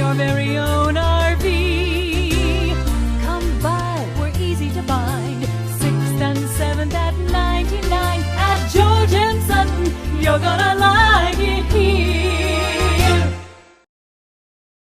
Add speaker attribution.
Speaker 1: your very own RV. Come by, we're easy to find. 6th and 7th at 99 at George and Sutton. You're gonna love